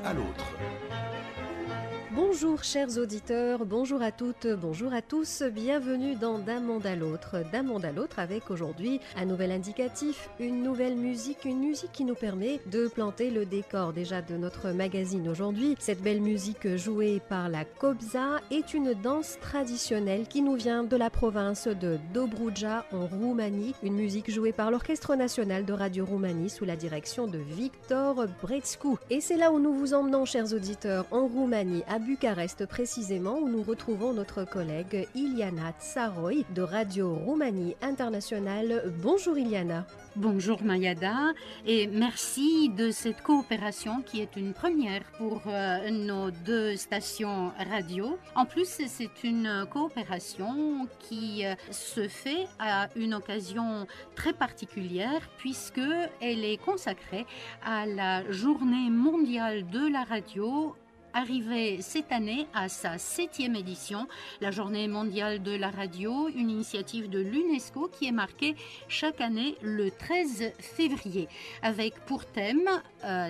à l'autre. Bonjour chers auditeurs, bonjour à toutes, bonjour à tous, bienvenue dans D'un monde à l'autre. D'un monde à l'autre avec aujourd'hui un nouvel indicatif, une nouvelle musique, une musique qui nous permet de planter le décor déjà de notre magazine aujourd'hui. Cette belle musique jouée par la Kobza est une danse traditionnelle qui nous vient de la province de Dobruja en Roumanie, une musique jouée par l'Orchestre national de Radio Roumanie sous la direction de Victor Brețcu. Et c'est là où nous vous emmenons chers auditeurs, en Roumanie, à Bucarest précisément, où nous retrouvons notre collègue Iliana Tsaroy de Radio Roumanie Internationale. Bonjour Iliana. Bonjour Mayada et merci de cette coopération qui est une première pour nos deux stations radio. En plus, c'est une coopération qui se fait à une occasion très particulière puisque elle est consacrée à la Journée mondiale de la radio arrivée cette année à sa 7e édition, la Journée mondiale de la radio, une initiative de l'UNESCO qui est marquée chaque année le 13 février, avec pour thème,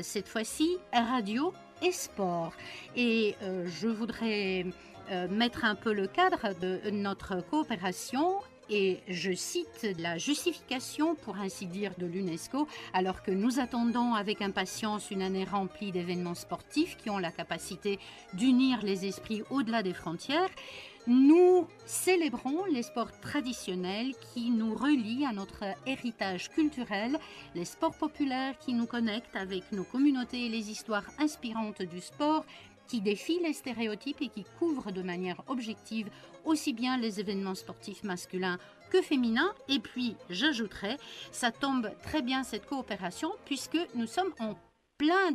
cette fois-ci, radio et sport. Et je voudrais mettre un peu le cadre de notre coopération. Et je cite la justification, pour ainsi dire, de l'UNESCO, alors que nous attendons avec impatience une année remplie d'événements sportifs qui ont la capacité d'unir les esprits au-delà des frontières. Nous célébrons les sports traditionnels qui nous relient à notre héritage culturel, les sports populaires qui nous connectent avec nos communautés et les histoires inspirantes du sport, qui défie les stéréotypes et qui couvre de manière objective aussi bien les événements sportifs masculins que féminins. Et puis, j'ajouterais, ça tombe très bien cette coopération puisque nous sommes en plein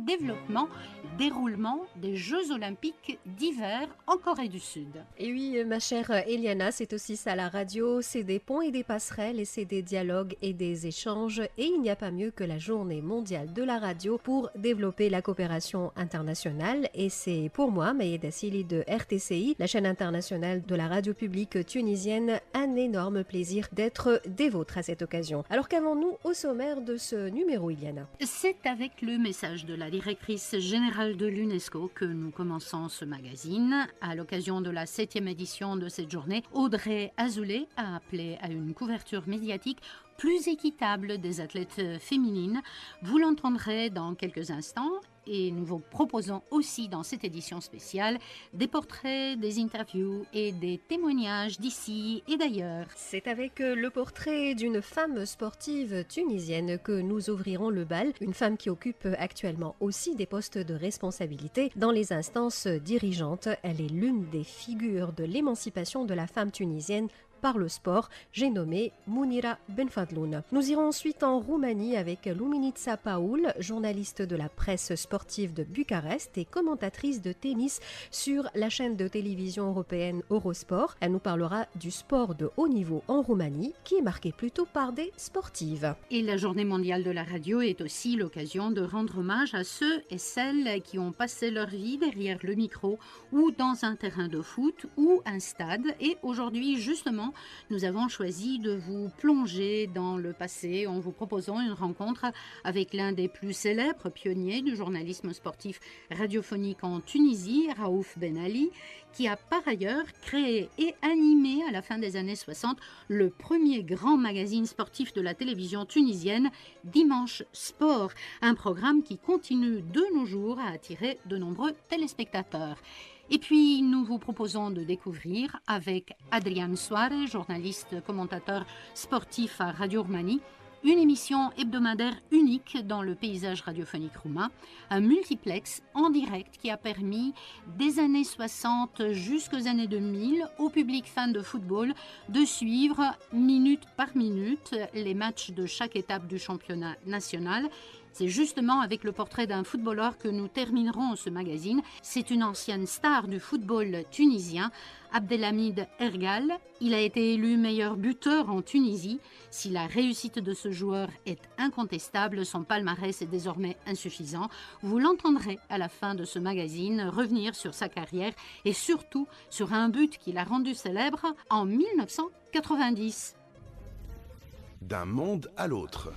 déroulement des Jeux Olympiques d'hiver en Corée du Sud. Et oui, ma chère Eliana, c'est aussi ça la radio, c'est des ponts et des passerelles et c'est des dialogues et des échanges et il n'y a pas mieux que la Journée mondiale de la radio pour développer la coopération internationale et c'est pour moi, Mayeda Sili de RTCI, la chaîne internationale de la radio publique tunisienne, un énorme plaisir d'être des vôtres à cette occasion. Alors qu'avons-nous au sommaire de ce numéro, Eliana? C'est avec le message de la directrice générale de l'UNESCO que nous commençons ce magazine. À l'occasion de la 7e édition de cette journée, Audrey Azoulay a appelé à une couverture médiatique plus équitable des athlètes féminines. Vous l'entendrez dans quelques instants. Et nous vous proposons aussi dans cette édition spéciale des portraits, des interviews et des témoignages d'ici et d'ailleurs. C'est avec le portrait d'une femme sportive tunisienne que nous ouvrirons le bal, une femme qui occupe actuellement aussi des postes de responsabilité dans les instances dirigeantes. Elle est l'une des figures de l'émancipation de la femme tunisienne par le sport, j'ai nommé Mounira Benfadloun. Nous irons ensuite en Roumanie avec Luminița Paul, journaliste de la presse sportive de Bucarest et commentatrice de tennis sur la chaîne de télévision européenne Eurosport. Elle nous parlera du sport de haut niveau en Roumanie, qui est marqué plutôt par des sportives. Et la Journée mondiale de la radio est aussi l'occasion de rendre hommage à ceux et celles qui ont passé leur vie derrière le micro ou dans un terrain de foot ou un stade. Et aujourd'hui, justement, nous avons choisi de vous plonger dans le passé en vous proposant une rencontre avec l'un des plus célèbres pionniers du journalisme sportif radiophonique en Tunisie, Raouf Ben Ali, qui a par ailleurs créé et animé à la fin des années 60 le premier grand magazine sportif de la télévision tunisienne, Dimanche Sport, un programme qui continue de nos jours à attirer de nombreux téléspectateurs. Et puis, nous vous proposons de découvrir avec Adrian Soare, journaliste commentateur sportif à Radio Roumanie, une émission hebdomadaire unique dans le paysage radiophonique roumain, un multiplex en direct qui a permis des années 60 jusqu'aux années 2000 au public fan de football de suivre minute par minute les matchs de chaque étape du championnat national. C'est justement avec le portrait d'un footballeur que nous terminerons ce magazine. C'est une ancienne star du football tunisien, Abdelhamid Ergal. Il a été élu meilleur buteur en Tunisie. Si la réussite de ce joueur est incontestable, son palmarès est désormais insuffisant. Vous l'entendrez à la fin de ce magazine revenir sur sa carrière et surtout sur un but qui l'a rendu célèbre en 1990. D'un monde à l'autre.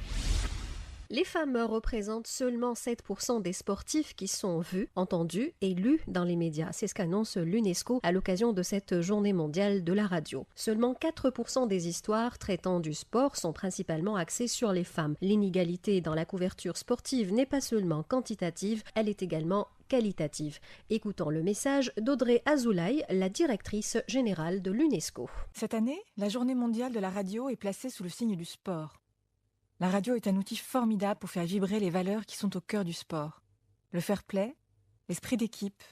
Les femmes représentent seulement 7% des sportifs qui sont vus, entendus et lus dans les médias. C'est ce qu'annonce l'UNESCO à l'occasion de cette journée mondiale de la radio. Seulement 4% des histoires traitant du sport sont principalement axées sur les femmes. L'inégalité dans la couverture sportive n'est pas seulement quantitative, elle est également qualitative. Écoutons le message d'Audrey Azoulay, la directrice générale de l'UNESCO. Cette année, la journée mondiale de la radio est placée sous le signe du sport. La radio est un outil formidable pour faire vibrer les valeurs qui sont au cœur du sport. Le fair play, l'esprit d'équipe,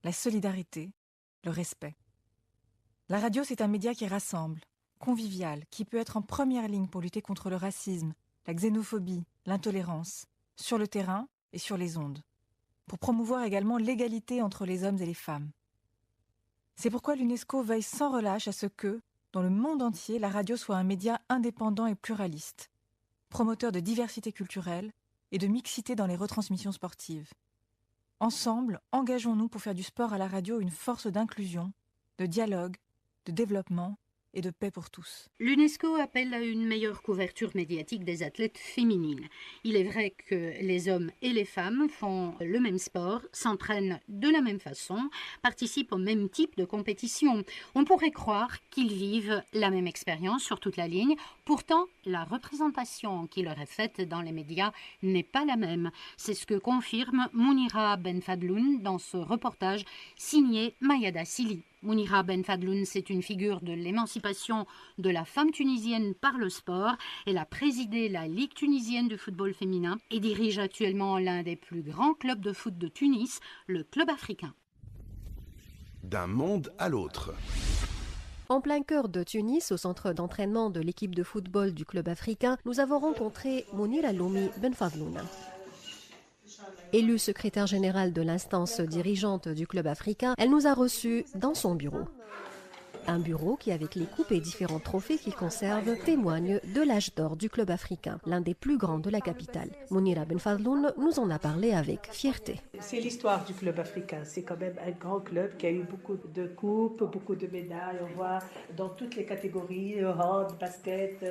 la solidarité, le respect. La radio, c'est un média qui rassemble, convivial, qui peut être en première ligne pour lutter contre le racisme, la xénophobie, l'intolérance, sur le terrain et sur les ondes, pour promouvoir également l'égalité entre les hommes et les femmes. C'est pourquoi l'UNESCO veille sans relâche à ce que, dans le monde entier, la radio soit un média indépendant et pluraliste, promoteur de diversité culturelle et de mixité dans les retransmissions sportives. Ensemble, engageons-nous pour faire du sport à la radio une force d'inclusion, de dialogue, de développement et de paix pour tous. L'UNESCO appelle à une meilleure couverture médiatique des athlètes féminines. Il est vrai que les hommes et les femmes font le même sport, s'entraînent de la même façon, participent au même type de compétition. On pourrait croire qu'ils vivent la même expérience sur toute la ligne. Pourtant, la représentation qui leur est faite dans les médias n'est pas la même. C'est ce que confirme Mounira Benfadloun dans ce reportage signé Mayada Sili. Mounira Benfadloun, c'est une figure de l'émancipation de la femme tunisienne par le sport. Elle a présidé la Ligue tunisienne de football féminin et dirige actuellement l'un des plus grands clubs de foot de Tunis, le Club africain. D'un monde à l'autre. En plein cœur de Tunis, au centre d'entraînement de l'équipe de football du Club africain, nous avons rencontré Mounira Lomi Benfadloun. Élue secrétaire générale de l'instance dirigeante du Club africain, elle nous a reçus dans son bureau. Un bureau qui, avec les coupes et différents trophées qu'il conserve, témoigne de l'âge d'or du Club africain, l'un des plus grands de la capitale. Mounira Benfadloun nous en a parlé avec fierté. C'est l'histoire du Club africain. C'est quand même un grand club qui a eu beaucoup de coupes, beaucoup de médailles. On voit dans toutes les catégories, hand, basket,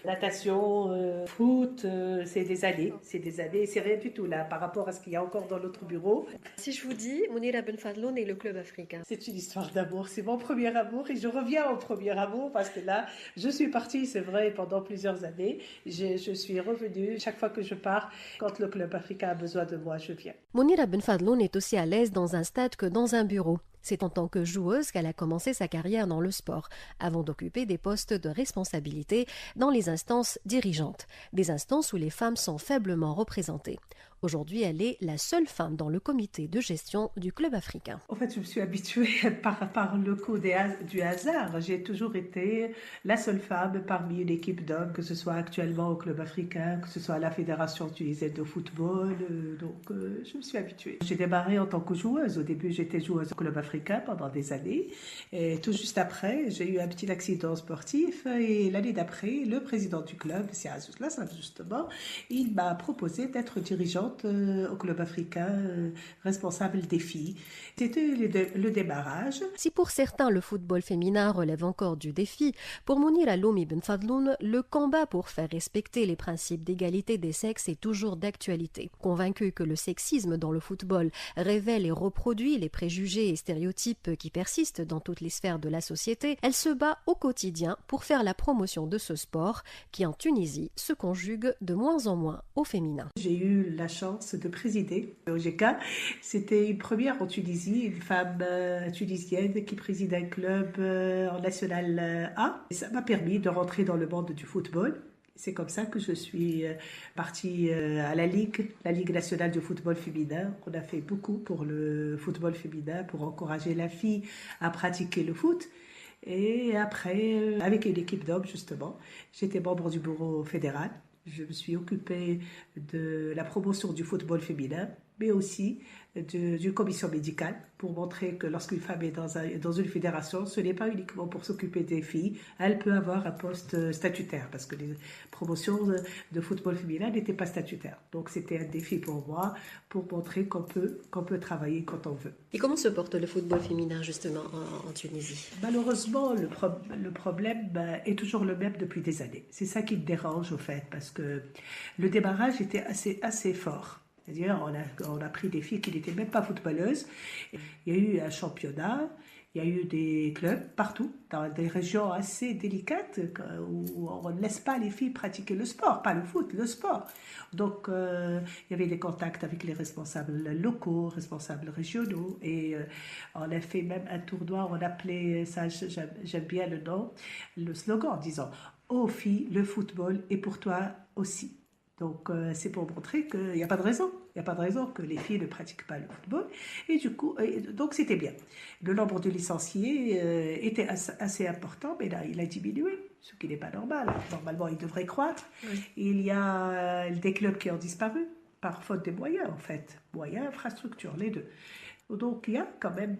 natation, foot. C'est des années. C'est rien du tout là par rapport à ce qu'il y a encore dans l'autre bureau. Si je vous dis Mounira Benfadloun et le Club africain. C'est une histoire d'amour. C'est mon premier amour. Et je reviens au premier amour parce que là, je suis partie, c'est vrai, pendant plusieurs années. Je suis revenue chaque fois que je pars. Quand le Club africain a besoin de moi, je viens. Mounira Benfadloun est aussi à l'aise dans un stade que dans un bureau. C'est en tant que joueuse qu'elle a commencé sa carrière dans le sport, avant d'occuper des postes de responsabilité dans les instances dirigeantes, des instances où les femmes sont faiblement représentées. Aujourd'hui, elle est la seule femme dans le comité de gestion du Club africain. En fait, je me suis habituée par le coup du hasard. J'ai toujours été la seule femme parmi une équipe d'hommes, que ce soit actuellement au Club africain, que ce soit à la Fédération tunisienne de football. Je me suis habituée. J'ai démarré en tant que joueuse. Au début, j'étais joueuse au Club africain pendant des années. Et tout juste après, j'ai eu un petit accident sportif. Et l'année d'après, le président du club, c'est Azouz Lassam justement, il m'a proposé d'être dirigeante au Club africain, responsable des filles. C'était le démarrage. Si pour certains le football féminin relève encore du défi, pour Mounira Lomi Benfadloun, le combat pour faire respecter les principes d'égalité des sexes est toujours d'actualité. Convaincue que le sexisme dans le football révèle et reproduit les préjugés et stéréotypes qui persistent dans toutes les sphères de la société, elle se bat au quotidien pour faire la promotion de ce sport qui en Tunisie se conjugue de moins en moins au féminin. J'ai eu la chance de présider l'OGK. C'était une première en Tunisie, une femme tunisienne qui préside un club en National A. Et ça m'a permis de rentrer dans le monde du football. C'est comme ça que je suis partie à la Ligue nationale de football féminin. On a fait beaucoup pour le football féminin, pour encourager la fille à pratiquer le foot. Et après, avec une équipe d'hommes justement, j'étais membre du bureau fédéral. Je me suis occupée de la promotion du football féminin, mais aussi d'une commission médicale pour montrer que lorsqu'une femme est dans une fédération, ce n'est pas uniquement pour s'occuper des filles, elle peut avoir un poste statutaire parce que les promotions de football féminin n'étaient pas statutaires. Donc c'était un défi pour moi pour montrer qu'on peut travailler quand on veut. Et comment se porte le football féminin justement en Tunisie? Malheureusement, le problème est toujours le même depuis des années. C'est ça qui me dérange au fait parce que le démarrage était assez fort. C'est-à-dire, on a pris des filles qui n'étaient même pas footballeuses. Il y a eu un championnat, il y a eu des clubs partout, dans des régions assez délicates où on ne laisse pas les filles pratiquer le sport, pas le foot, le sport. Donc, il y avait des contacts avec les responsables locaux, responsables régionaux, et on a fait même un tournoi, on appelait ça, j'aime bien le nom, le slogan en disant « Ô filles, le football est pour toi aussi ». Donc, c'est pour montrer qu'il n'y a pas de raison. Il n'y a pas de raison que les filles ne pratiquent pas le football. Et du coup, donc c'était bien. Le nombre de licenciés était assez important, mais là, il a diminué, ce qui n'est pas normal. Normalement, il devrait croître. Oui. Il y a des clubs qui ont disparu, par faute des moyens, en fait. Moyens, infrastructures, les deux. Donc, il y a quand même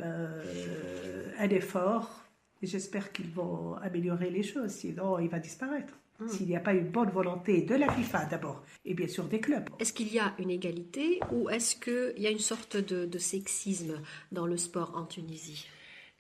un effort. Et j'espère qu'ils vont améliorer les choses, sinon il va disparaître. S'il n'y a pas une bonne volonté de la FIFA d'abord, et bien sûr des clubs. Est-ce qu'il y a une égalité ou est-ce qu'il y a une sorte de sexisme dans le sport en Tunisie?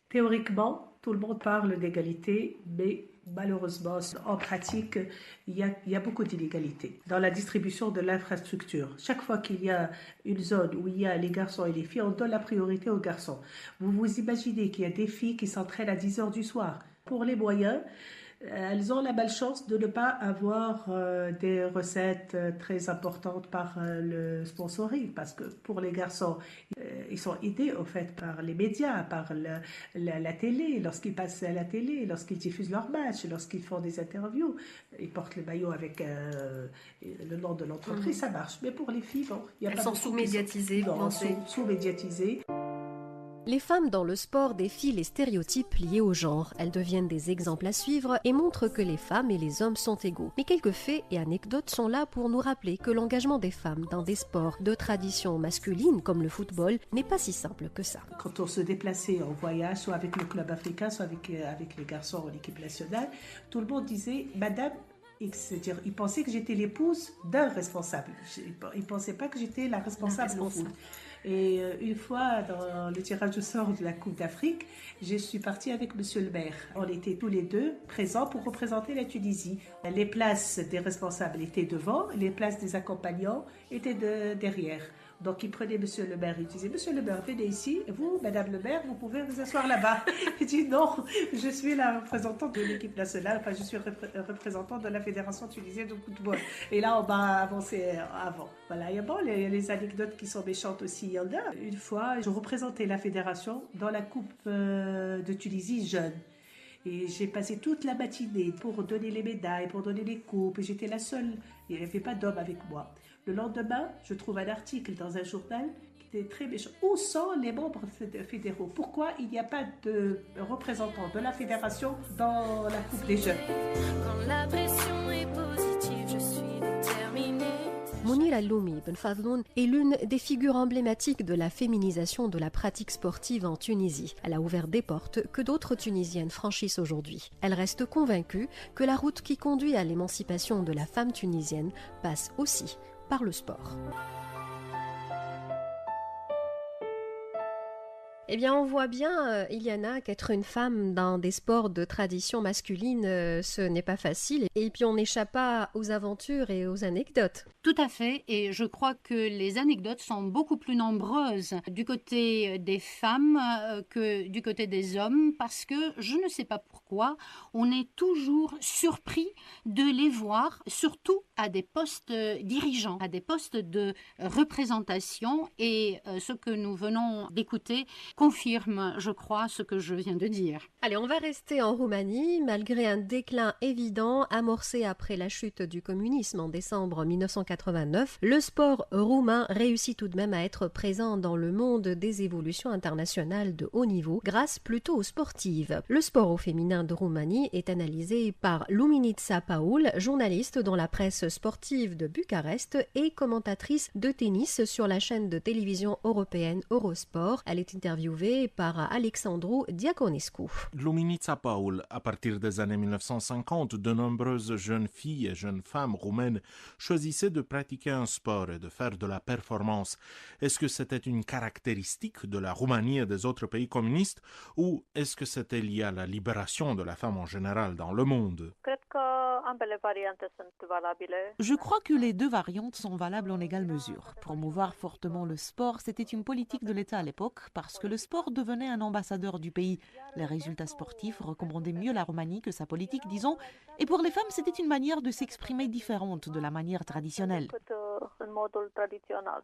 Théoriquement, tout le monde parle d'égalité, mais malheureusement, en pratique, il y a beaucoup d'inégalités dans la distribution de l'infrastructure. Chaque fois qu'il y a une zone où il y a les garçons et les filles, on donne la priorité aux garçons. Vous vous imaginez qu'il y a des filles qui s'entraînent à 10 heures du soir. Pour les moyens, elles ont la malchance de ne pas avoir des recettes très importantes par le sponsoring, parce que pour les garçons, ils sont aidés au fait par les médias, par la télé, lorsqu'ils passent à la télé, lorsqu'ils diffusent leurs matchs, lorsqu'ils font des interviews, ils portent le maillot avec le nom de l'entreprise, ça marche. Mais pour les filles, bon, il y a elles pas sont sous-médiatisées, vous pensez? Sous-médiatisées. Les femmes dans le sport défient les stéréotypes liés au genre. Elles deviennent des exemples à suivre et montrent que les femmes et les hommes sont égaux. Mais quelques faits et anecdotes sont là pour nous rappeler que l'engagement des femmes dans des sports de tradition masculine comme le football n'est pas si simple que ça. Quand on se déplaçait en voyage, soit avec le club africain, soit avec les garçons en équipe nationale, tout le monde disait « Madame », c'est-à-dire, ils pensaient que j'étais l'épouse d'un responsable. Ils ne pensaient pas que j'étais la responsable au foot. Et une fois, dans le tirage au sort de la Coupe d'Afrique, je suis partie avec Monsieur le maire. On était tous les deux présents pour représenter la Tunisie. Les places des responsables étaient devant, les places des accompagnants étaient derrière. Donc, il prenait Monsieur le maire, il disait « Monsieur le maire, venez ici, et vous, Madame le maire, vous pouvez vous asseoir là-bas. » Il dit « Non, je suis la représentante de l'équipe nationale, enfin, je suis représentante de la Fédération tunisienne de football. » Et là, on va avancer avant. Voilà, il y a bon, les anecdotes qui sont méchantes aussi, il y en a. Une fois, je représentais la Fédération dans la Coupe de Tunisie jeune. Et j'ai passé toute la matinée pour donner les médailles, pour donner les coupes, et j'étais la seule, il n'y avait pas d'homme avec moi. Le lendemain, je trouve un article dans un journal qui était très méchant. Où sont les membres fédéraux? Pourquoi il n'y a pas de représentants de la fédération dans la Coupe des Jeunes? Quand la pression est positive, je suis déterminée. Mounir Alloumi Ben Fadloun est l'une des figures emblématiques de la féminisation de la pratique sportive en Tunisie. Elle a ouvert des portes que d'autres Tunisiennes franchissent aujourd'hui. Elle reste convaincue que la route qui conduit à l'émancipation de la femme tunisienne passe aussi par le sport. Eh bien, on voit bien, Iliana, qu'être une femme dans des sports de tradition masculine, ce n'est pas facile. Et puis, on n'échappe pas aux aventures et aux anecdotes. Tout à fait, et je crois que les anecdotes sont beaucoup plus nombreuses du côté des femmes que du côté des hommes, parce que je ne sais pas pourquoi, on est toujours surpris de les voir, surtout à des postes dirigeants, à des postes de représentation, et ce que nous venons d'écouter confirme, je crois, ce que je viens de dire. Allez, on va rester en Roumanie. Malgré un déclin évident amorcé après la chute du communisme en décembre 1989, le sport roumain réussit tout de même à être présent dans le monde des évolutions internationales de haut niveau grâce plutôt aux sportives. Le sport au féminin de Roumanie est analysé par Luminița Paul, journaliste dans la presse sportive de Bucarest et commentatrice de tennis sur la chaîne de télévision européenne Eurosport. Elle est interviewée par Alexandru Diaconescu. Luminița Paul, à partir des années 1950, de nombreuses jeunes filles et jeunes femmes roumaines choisissaient de pratiquer un sport et de faire de la performance. Est-ce que c'était une caractéristique de la Roumanie et des autres pays communistes ou est-ce que c'était lié à la libération de la femme en général dans le monde? Je crois que les deux variantes sont valables en égale mesure. Promouvoir fortement le sport, c'était une politique de l'État à l'époque parce que le sport devenait un ambassadeur du pays. Les résultats sportifs recommandaient mieux la Roumanie que sa politique, disons, et pour les femmes, c'était une manière de s'exprimer différente de la manière traditionnelle.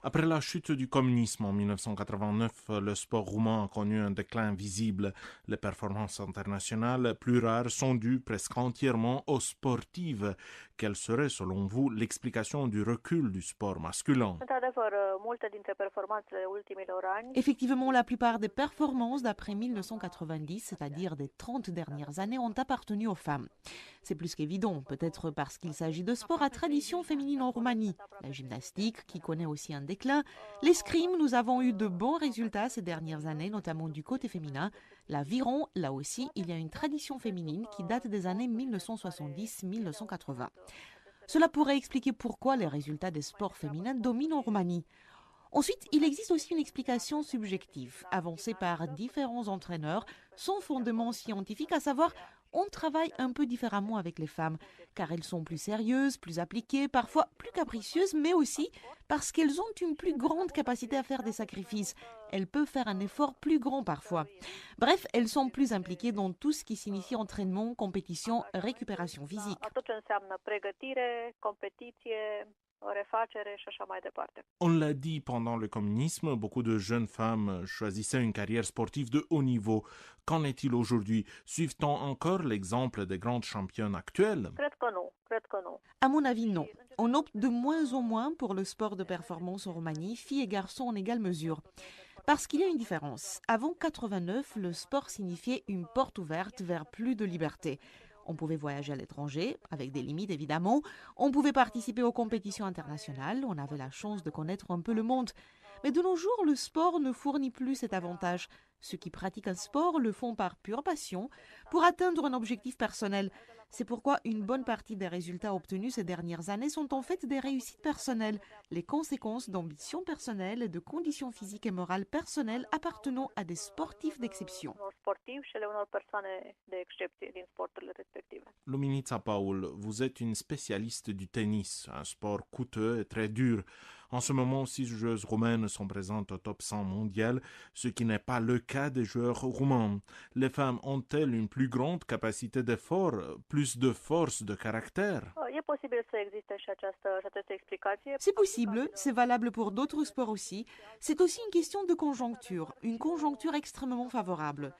Après la chute du communisme en 1989, le sport roumain a connu un déclin visible. Les performances internationales, plus rares, sont dues presque entièrement aux sportives. Quelle serait, selon vous, l'explication du recul du sport masculin? Effectivement, la plupart des performances d'après 1990, c'est-à-dire des 30 dernières années, ont appartenu aux femmes. C'est plus qu'évident, peut-être parce qu'il s'agit de sports à tradition féminine en Roumanie. La gymnastique, qui connaît aussi un déclin. L'escrime, nous avons eu de bons résultats ces dernières années, notamment du côté féminin. L'aviron, là aussi, il y a une tradition féminine qui date des années 1970-1980. Cela pourrait expliquer pourquoi les résultats des sports féminins dominent en Roumanie. Ensuite, il existe aussi une explication subjective, avancée par différents entraîneurs, sans fondement scientifique, à savoir on travaille un peu différemment avec les femmes, car elles sont plus sérieuses, plus appliquées, parfois plus capricieuses, mais aussi parce qu'elles ont une plus grande capacité à faire des sacrifices. Elles peuvent faire un effort plus grand parfois. Bref, elles sont plus impliquées dans tout ce qui signifie entraînement, compétition, récupération physique. On l'a dit, pendant le communisme, beaucoup de jeunes femmes choisissaient une carrière sportive de haut niveau. Qu'en est-il aujourd'hui? Suivent-on encore l'exemple des grandes championnes actuelles? À mon avis, non. On opte de moins en moins pour le sport de performance en Roumanie, filles et garçons en égale mesure. Parce qu'il y a une différence. Avant 89, le sport signifiait une porte ouverte vers plus de liberté. On pouvait voyager à l'étranger, avec des limites évidemment. On pouvait participer aux compétitions internationales. On avait la chance de connaître un peu le monde. Mais de nos jours, le sport ne fournit plus cet avantage. Ceux qui pratiquent un sport le font par pure passion, pour atteindre un objectif personnel. C'est pourquoi une bonne partie des résultats obtenus ces dernières années sont en fait des réussites personnelles, les conséquences d'ambitions personnelles et de conditions physiques et morales personnelles appartenant à des sportifs d'exception. Luminița Paul, vous êtes une spécialiste du tennis, un sport coûteux et très dur. En ce moment, 6 joueuses roumaines sont présentes au top 100 mondial, ce qui n'est pas le cas des joueurs roumains. Les femmes ont-elles une plus grande capacité d'effort, plus de force de caractère? C'est possible, c'est valable pour d'autres sports aussi. C'est aussi une question de conjoncture, une conjoncture extrêmement favorable.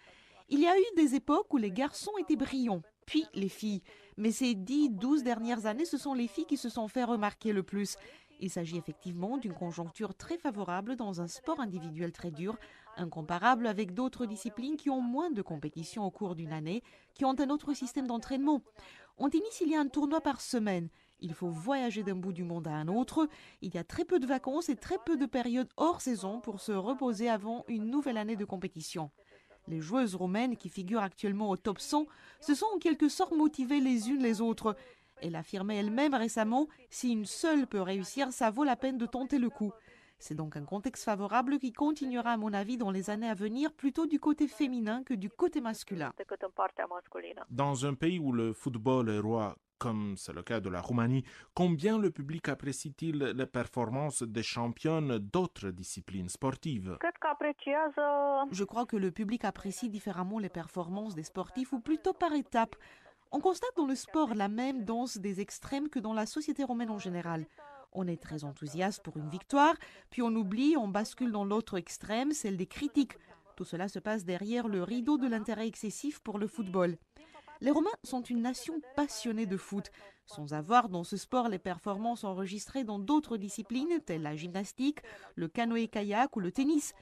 Il y a eu des époques où les garçons étaient brillants, puis les filles. Mais ces 10-12 dernières années, ce sont les filles qui se sont fait remarquer le plus. Il s'agit effectivement d'une conjoncture très favorable dans un sport individuel très dur, incomparable avec d'autres disciplines qui ont moins de compétitions au cours d'une année, qui ont un autre système d'entraînement. En tennis, il y a un tournoi par semaine. Il faut voyager d'un bout du monde à un autre. Il y a très peu de vacances et très peu de périodes hors saison pour se reposer avant une nouvelle année de compétition. Les joueuses roumaines qui figurent actuellement au top 100 se sont en quelque sorte motivées les unes les autres. Elle affirmait elle-même récemment « Si une seule peut réussir, ça vaut la peine de tenter le coup ». C'est donc un contexte favorable qui continuera à mon avis dans les années à venir plutôt du côté féminin que du côté masculin. Dans un pays où le football est roi, comme c'est le cas de la Roumanie, combien le public apprécie-t-il les performances des championnes d'autres disciplines sportives? Je crois que le public apprécie différemment les performances des sportifs ou plutôt par étapes. On constate dans le sport la même danse des extrêmes que dans la société romaine en général. On est très enthousiaste pour une victoire, puis on oublie, on bascule dans l'autre extrême, celle des critiques. Tout cela se passe derrière le rideau de l'intérêt excessif pour le football. Les Roumains sont une nation passionnée de foot, sans avoir dans ce sport les performances enregistrées dans d'autres disciplines telles la gymnastique, le canoë-kayak ou le tennis.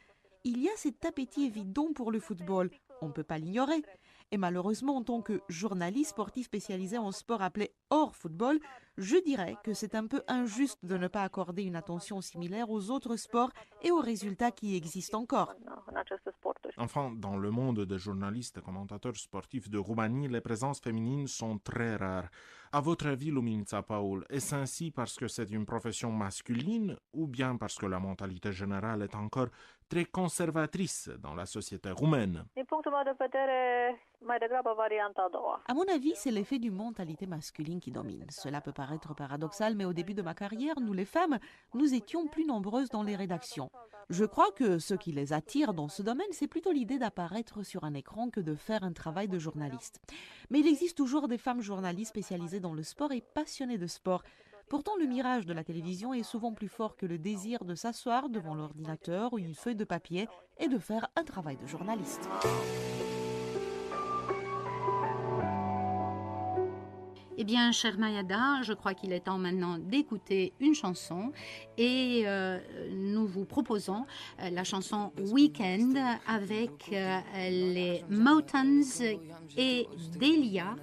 Il y a cet appétit évident pour le football, on ne peut pas l'ignorer. Et malheureusement, en tant que journaliste sportif spécialisé en sport appelé hors football, je dirais que c'est un peu injuste de ne pas accorder une attention similaire aux autres sports et aux résultats qui existent encore. Enfin, dans le monde des journalistes et commentateurs sportifs de Roumanie, les présences féminines sont très rares. À votre avis, Luminița Paul, est-ce ainsi parce que c'est une profession masculine ou bien parce que la mentalité générale est encore très conservatrice dans la société roumaine? À mon avis, c'est l'effet d'une mentalité masculine qui domine. Cela peut paraître paradoxal, mais au début de ma carrière, nous les femmes, nous étions plus nombreuses dans les rédactions. Je crois que ce qui les attire dans ce domaine, c'est plutôt l'idée d'apparaître sur un écran que de faire un travail de journaliste. Mais il existe toujours des femmes journalistes spécialisées dans le sport et passionnées de sport. Pourtant, le mirage de la télévision est souvent plus fort que le désir de s'asseoir devant l'ordinateur ou une feuille de papier et de faire un travail de journaliste. Eh bien, chère Mayada, je crois qu'il est temps maintenant d'écouter une chanson et nous vous proposons la chanson Weekend avec les Motown et Delia,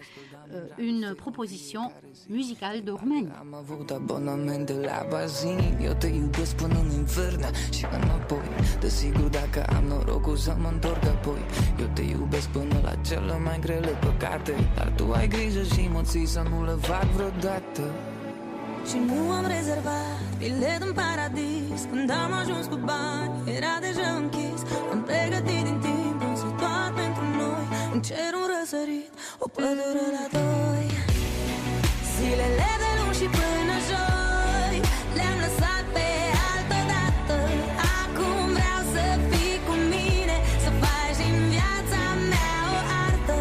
une proposition musicale de Roumanie. Am avut abonament de la bazin. Eu te iubesc până în infern și înapoi. Desigur dacă am norocul să mă întorc apoi. Eu te iubesc până la cele mai grele păcate. Dar tu ai grijă și mă ții să nu le fac vreodată. Și nu am rezervat bilet în paradis. Când am ajuns cu bani, era deja închis. Am pregătit din timp, însă doar pentru noi. În cer un răsărit, o pădure la doi. Zilele de luni și până joi le-am lăsat pe altă dată. Acum vreau să fii cu mine, să faci din viața mea o artă.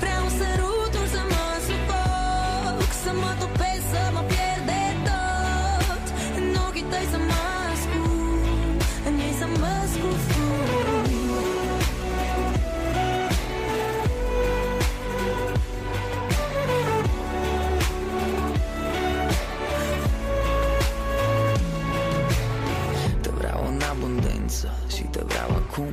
Vreau un sărutul să mă sufoc, să mă topesc, să mă pierd de tot. În ochii tăi să mă ascund, în ei să mă scufund. Și te vreau acum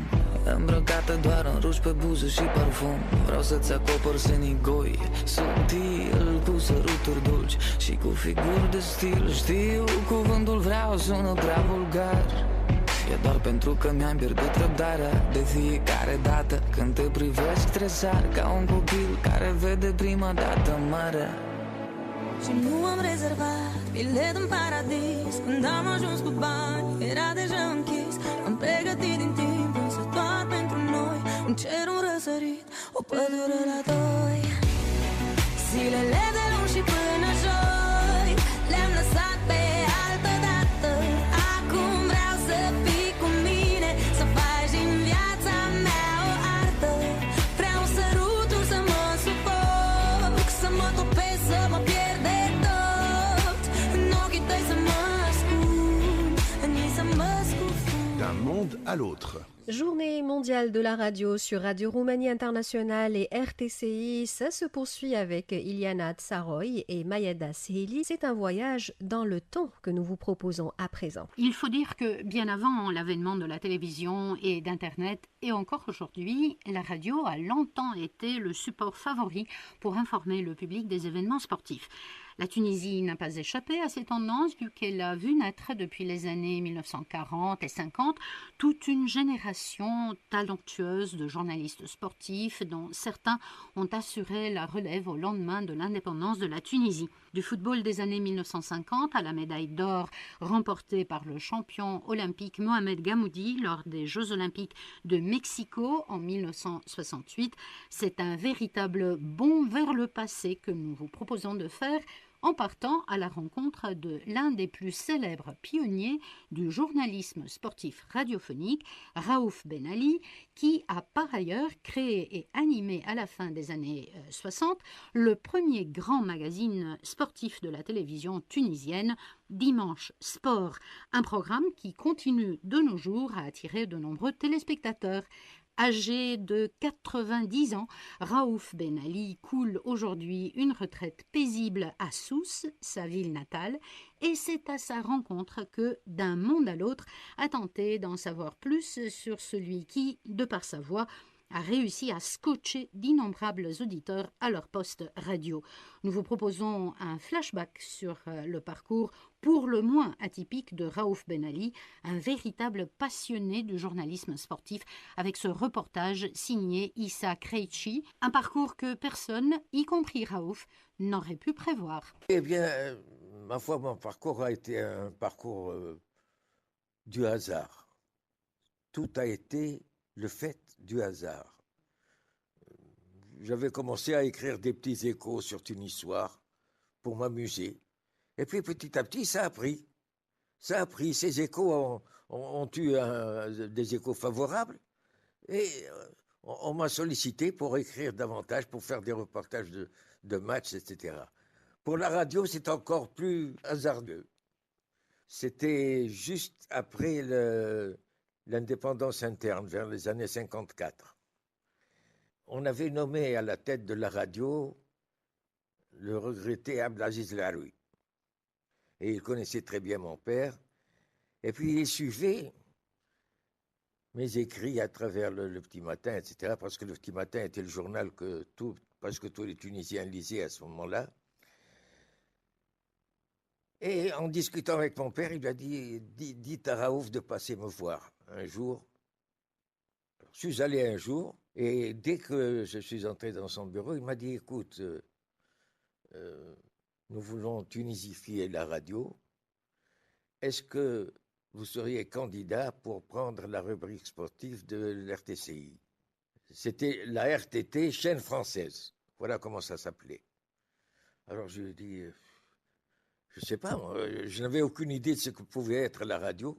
îmbrăcată doar în ruși pe buză și parfum. Vreau să-ți acopăr senigoi subtil, cu săruturi dulci și cu figuri de stil. Știu, cuvântul vreau sună prea vulgar. E doar pentru că mi-am pierdut răbdarea de fiecare dată când te privesc tresar ca un copil care vede prima dată marea. Și nu am rezervat bilet în paradis. Când am ajuns cu bani, era deja închis. Am pregătit din timp, însă doar pentru noi. Un cer, un răsărit, o pădure la doi. Zilele de luni și până joi le-am lăsat pe altă dată. Acum vreau să fii cu mine, să faci din viața mea o artă. Vreau sărutul să mă sufoc, să mă topesc, să mă pierd de tot. În ochii tăi să mă ascund, în ei să mă scufund. D'un monde à l'autre. Journée mondiale de la radio sur Radio Roumanie Internationale et RTCI, ça se poursuit avec Iliana Tsaroy et Mayada Seheli. C'est un voyage dans le temps que nous vous proposons à présent. Il faut dire que bien avant l'avènement de la télévision et d'Internet, et encore aujourd'hui, la radio a longtemps été le support favori pour informer le public des événements sportifs. La Tunisie n'a pas échappé à ces tendances vu qu'elle a vu naître depuis les années 1940 et 50 toute une génération talentueuse de journalistes sportifs dont certains ont assuré la relève au lendemain de l'indépendance de la Tunisie. Du football des années 1950 à la médaille d'or remportée par le champion olympique Mohamed Gamoudi lors des Jeux olympiques de Mexico en 1968, c'est un véritable bond vers le passé que nous vous proposons de faire en partant à la rencontre de l'un des plus célèbres pionniers du journalisme sportif radiophonique, Raouf Ben Ali, qui a par ailleurs créé et animé à la fin des années 60 le premier grand magazine sportif de la télévision tunisienne, Dimanche Sport, un programme qui continue de nos jours à attirer de nombreux téléspectateurs. Âgé de 90 ans, Raouf Ben Ali coule aujourd'hui une retraite paisible à Sousse, sa ville natale, et c'est à sa rencontre que, d'un monde à l'autre, a tenté d'en savoir plus sur celui qui, de par sa voix, a réussi à scotcher d'innombrables auditeurs à leur poste radio. Nous vous proposons un flashback sur le parcours pour le moins atypique de Raouf Ben Ali, un véritable passionné du journalisme sportif, avec ce reportage signé Issa Krejci, un parcours que personne, y compris Raouf, n'aurait pu prévoir. Eh bien, ma foi, mon parcours a été un parcours du hasard. Tout a été le fait du hasard. J'avais commencé à écrire des petits échos sur Tunissoir pour m'amuser. Et puis petit à petit, ça a pris. Ça a pris. Ces échos ont eu des échos favorables. Et on m'a sollicité pour écrire davantage, pour faire des reportages de matchs, etc. Pour la radio, c'est encore plus hasardeux. C'était juste après l'indépendance interne, vers les années 54. On avait nommé à la tête de la radio le regretté Abdelaziz Laroui. Et il connaissait très bien mon père. Et puis il suivait mes écrits à travers le Petit Matin, etc. Parce que le Petit Matin était le journal que presque tous les Tunisiens lisaient à ce moment-là. Et en discutant avec mon père, il lui a dit « Dites à Raouf de passer me voir un jour ». Je suis allé un jour, et dès que je suis entré dans son bureau, il m'a dit « Écoute, nous voulons tunisifier la radio. Est-ce que vous seriez candidat pour prendre la rubrique sportive de l'RTCI ?» C'était la RTT, chaîne française. Voilà comment ça s'appelait. Alors je lui ai dit je ne sais pas, moi, je n'avais aucune idée de ce que pouvait être la radio.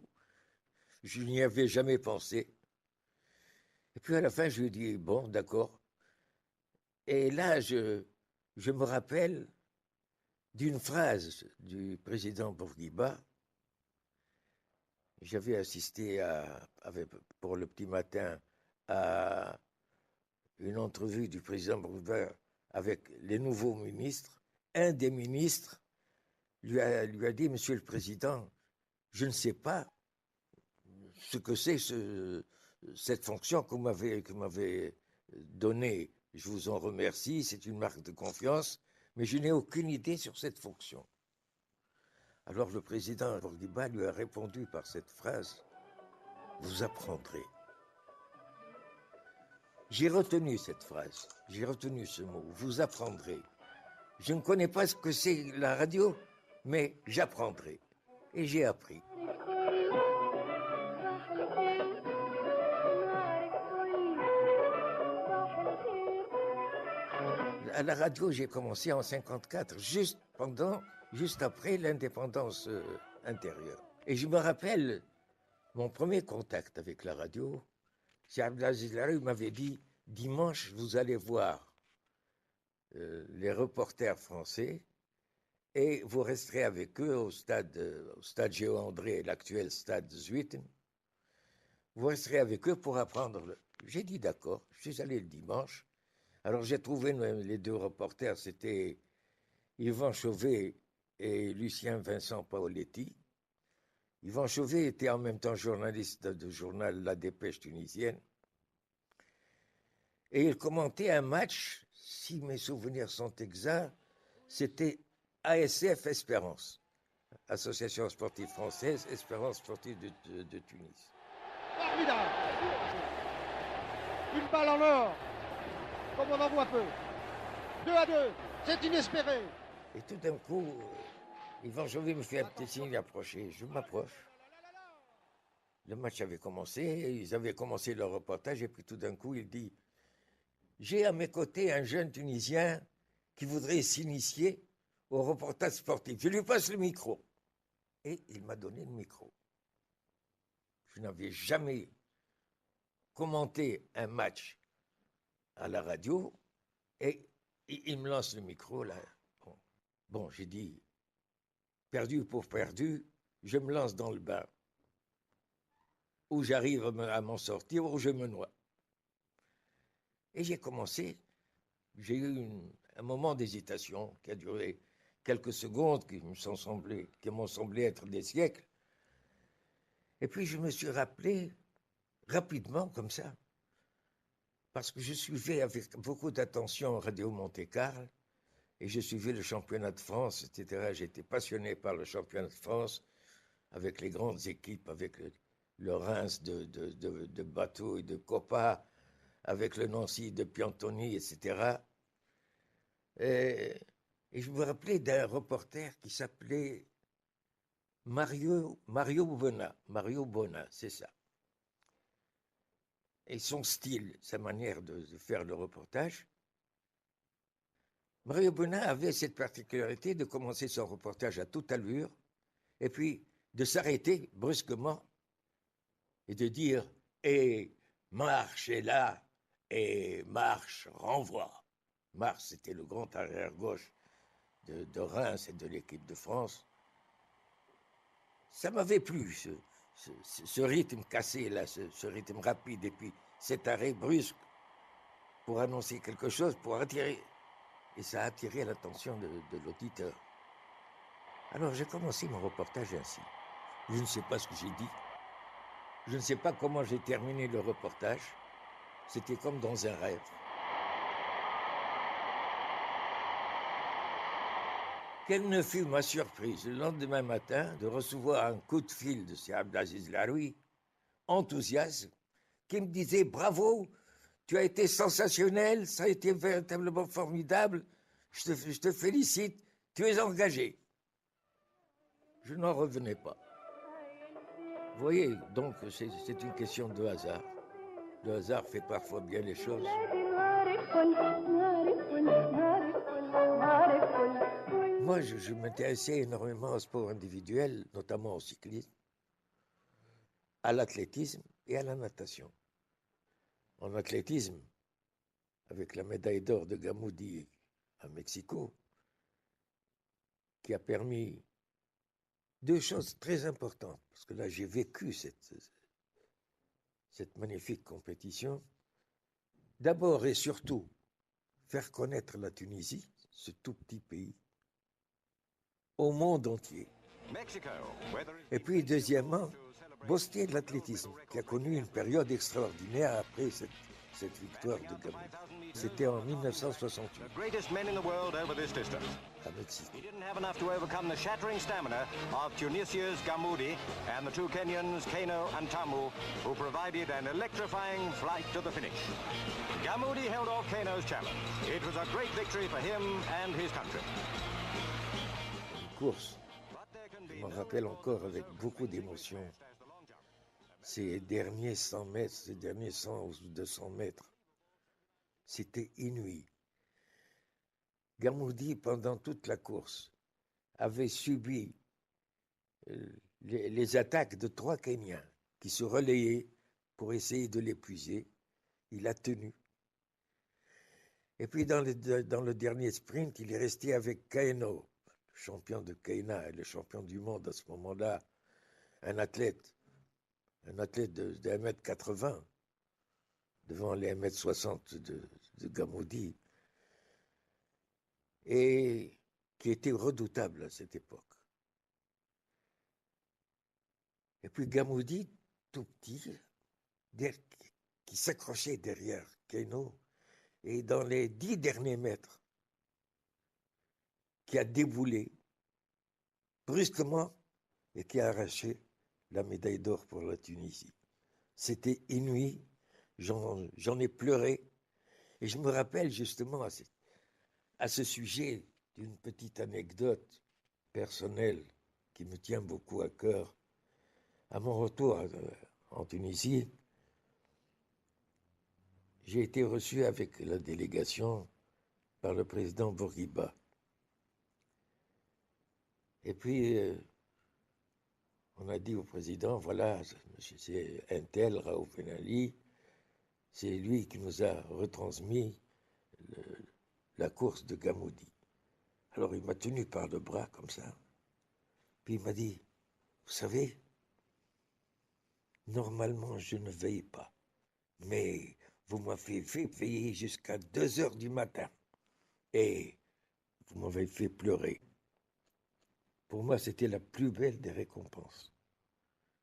Je n'y avais jamais pensé. Et puis à la fin, je lui ai dit, bon, d'accord. Et là, je me rappelle d'une phrase du président Bourguiba. J'avais assisté pour le Petit Matin à une entrevue du président Bourguiba avec les nouveaux ministres. Un des ministres lui a dit, Monsieur le Président, je ne sais pas ce que c'est cette fonction que vous m'avez donnée. Je vous en remercie, c'est une marque de confiance, mais je n'ai aucune idée sur cette fonction. Alors le président Bourguiba lui a répondu par cette phrase, vous apprendrez. J'ai retenu cette phrase, j'ai retenu ce mot, vous apprendrez. Je ne connais pas ce que c'est la radio, mais j'apprendrai. Et j'ai appris. À la radio, j'ai commencé en 54, juste après l'indépendance intérieure. Et je me rappelle, mon premier contact avec la radio, c'est Abdelaziz Laroui m'avait dit, dimanche, vous allez voir les reporters français, et vous resterez avec eux au stade Géo-André, l'actuel stade Zuiten. Vous resterez avec eux pour apprendre. J'ai dit d'accord, je suis allé le dimanche. Alors j'ai trouvé les deux reporters, c'était Yvan Chauvet et Lucien Vincent Paoletti. Yvan Chauvet était en même temps journaliste du journal La Dépêche tunisienne. Et il commentait un match, si mes souvenirs sont exacts, c'était ASF Espérance, Association sportive française, Espérance sportive de Tunis. Formidable. Une balle en or, comme on en voit peu. 2-2, c'est inespéré. Et tout d'un coup, Yvan Chauvet me fait un petit signe d'approcher. Je m'approche. Le match avait commencé, ils avaient commencé leur reportage, et puis tout d'un coup, il dit « J'ai à mes côtés un jeune Tunisien qui voudrait s'initier au reportage sportif. Je lui passe le micro. » Et il m'a donné le micro. Je n'avais jamais commenté un match à la radio, et il me lance le micro, là. Bon, j'ai dit, perdu pour perdu, je me lance dans le bain. Ou j'arrive à m'en sortir, ou je me noie. Et j'ai eu un moment d'hésitation qui a duré quelques secondes, qui m'ont semblé être des siècles. Et puis je me suis rappelé rapidement comme ça, parce que je suivais avec beaucoup d'attention Radio Monte-Carlo, et je suivais le championnat de France, etc. J'étais passionné par le championnat de France, avec les grandes équipes, avec le Reims de Bateau et de Coppa, avec le Nancy de Piantoni, etc. Et je me rappelais d'un reporter qui s'appelait Mario Bona. Mario Bona, c'est ça. Et son style, sa manière de faire le reportage. Mario Bona avait cette particularité de commencer son reportage à toute allure et puis de s'arrêter brusquement et de dire « Et marche est là, et marche renvoie ». Marche, c'était le grand arrière-gauche de Reims et de l'équipe de France. Ça m'avait plu, ce rythme cassé, là, ce rythme rapide, et puis cet arrêt brusque pour annoncer quelque chose, pour attirer. Et ça a attiré l'attention de l'auditeur. Alors j'ai commencé mon reportage ainsi. Je ne sais pas ce que j'ai dit. Je ne sais pas comment j'ai terminé le reportage. C'était comme dans un rêve. Quelle ne fut ma surprise le lendemain matin de recevoir un coup de fil de C. Abdelaziz Laroui, enthousiaste, qui me disait « Bravo, tu as été sensationnel, ça a été véritablement formidable, je te félicite, tu es engagé. » Je n'en revenais pas. Vous voyez, donc c'est une question de hasard. Le hasard fait parfois bien les choses. Moi, je m'intéressais énormément au sport individuel, notamment au cyclisme, à l'athlétisme et à la natation. En athlétisme, avec la médaille d'or de Gamoudi à Mexico, qui a permis deux choses très importantes, parce que là, j'ai vécu cette magnifique compétition. D'abord et surtout, faire connaître la Tunisie, ce tout petit pays, au monde entier. Et puis, deuxièmement, boster de l'athlétisme, qui a connu une période extraordinaire après cette victoire de Gamoudi. C'était en 1968. À Mexico. He didn't have enough to overcome the shattering stamina of Tunisia's Gamoudi and the two Kenyans, Kano and Tamu, who provided an electrifying flight to the finish. Gamoudi held off Kano's challenge. It was a great victory for him and his country. Une course, je m'en rappelle encore avec beaucoup d'émotion. Ces derniers 100 mètres, ces derniers 100 ou 200 mètres, c'était inouï. Gamoudi, pendant toute la course, avait subi les attaques de 3 Kenyans qui se relayaient pour essayer de l'épuiser. Il a tenu. Et puis dans le dernier sprint, il est resté avec Kano, le champion de Kenya et le champion du monde à ce moment-là, un athlète de 1m80 devant les 1m60 de Gamoudi, et qui était redoutable à cette époque. Et puis Gamoudi, tout petit, qui s'accrochait derrière Kano, et dans les 10 derniers mètres, qui a déboulé brusquement et qui a arraché la médaille d'or pour la Tunisie. C'était inouï, j'en ai pleuré, et je me rappelle justement à ce sujet d'une petite anecdote personnelle qui me tient beaucoup à cœur. À mon retour en Tunisie, j'ai été reçu avec la délégation par le président Bourguiba. Et puis, on a dit au président, voilà, c'est un tel, Raouf Ben Ali, c'est lui qui nous a retransmis la course de Gamoudi. Alors il m'a tenu par le bras comme ça, puis il m'a dit, vous savez, normalement je ne veille pas, mais vous m'avez fait veiller jusqu'à 2 heures du matin. Et vous m'avez fait pleurer. Pour moi, c'était la plus belle des récompenses.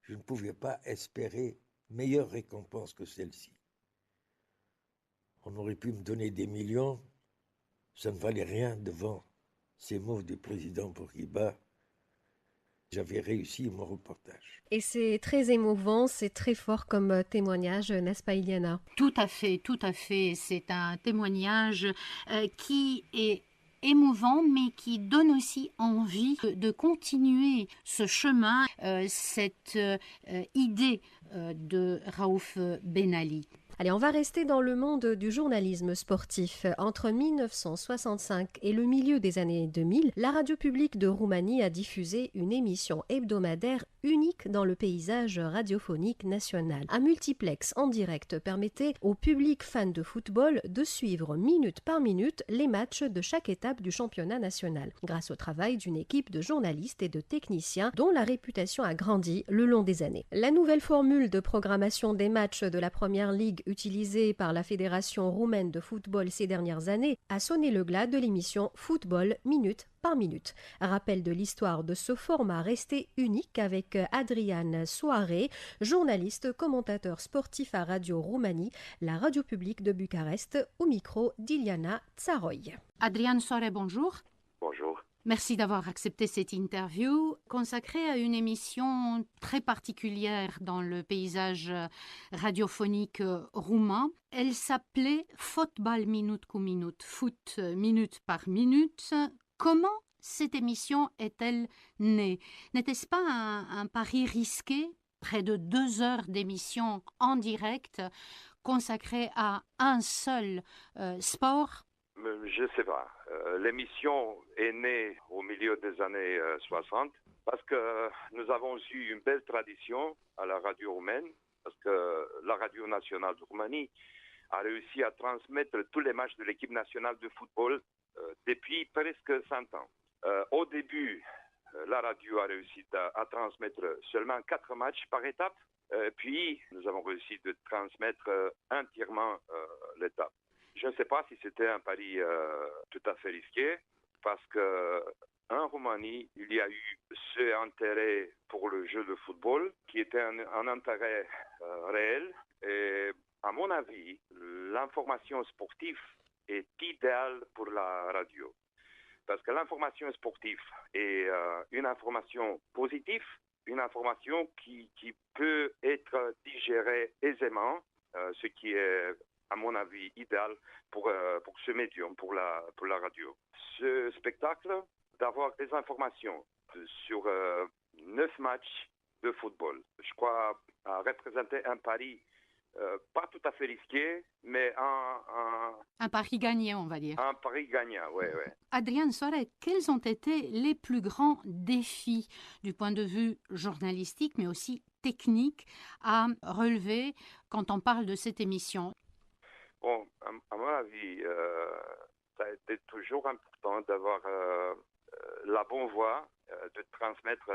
Je ne pouvais pas espérer meilleure récompense que celle-ci. On aurait pu me donner des millions, ça ne valait rien devant ces mots du président Bourguiba. J'avais réussi mon reportage. Et c'est très émouvant, c'est très fort comme témoignage, n'est-ce pas Iliana? Tout à fait, tout à fait. C'est un témoignage qui est émouvant, mais qui donne aussi envie de continuer ce chemin, cette idée de Raouf Ben Ali. Allez, on va rester dans le monde du journalisme sportif. Entre 1965 et le milieu des années 2000, la radio publique de Roumanie a diffusé une émission hebdomadaire unique dans le paysage radiophonique national. Un multiplex en direct permettait au public fan de football de suivre minute par minute les matchs de chaque étape du championnat national, grâce au travail d'une équipe de journalistes et de techniciens dont la réputation a grandi le long des années. La nouvelle formule de programmation des matchs de la Première Ligue utilisée par la Fédération roumaine de football ces dernières années a sonné le glas de l'émission Football minute par minute. Rappel de l'histoire de ce format resté unique avec Adrian Soare, journaliste, commentateur sportif à Radio Roumanie, la radio publique de Bucarest, au micro d'Iliana Tsaroy. Adrian Soare, bonjour. Bonjour. Merci d'avoir accepté cette interview consacrée à une émission très particulière dans le paysage radiophonique roumain. Elle s'appelait Football minute cu minute, foot minute par minute. Comment cette émission est-elle née? N'était-ce pas un pari risqué? Près de 2 heures d'émission en direct consacrée à un seul sport? Je ne sais pas. L'émission est née au milieu des années 60 parce que nous avons eu une belle tradition à la radio roumaine, parce que la radio nationale de Roumanie a réussi à transmettre tous les matchs de l'équipe nationale de football depuis presque 100 ans. Au début, la radio a réussi à transmettre seulement 4 matchs par étape, puis nous avons réussi de transmettre entièrement l'étape. Je ne sais pas si c'était un pari tout à fait risqué, parce qu'en Roumanie, il y a eu ce intérêt pour le jeu de football qui était un intérêt réel. Et à mon avis, l'information sportive est idéale pour la radio. Parce que l'information sportive est une information positive, une information qui peut être digérée aisément, ce qui est, à mon avis, idéal pour ce médium, pour la radio. Ce spectacle, d'avoir des informations sur 9 matchs de football, je crois, a représenté un pari pas tout à fait risqué, mais un pari gagné, on va dire. Un pari gagnant, oui. Adrian Soare, quels ont été les plus grands défis du point de vue journalistique, mais aussi technique, à relever quand on parle de cette émission? Bon, à mon avis, ça a été toujours important d'avoir la bonne voie, de transmettre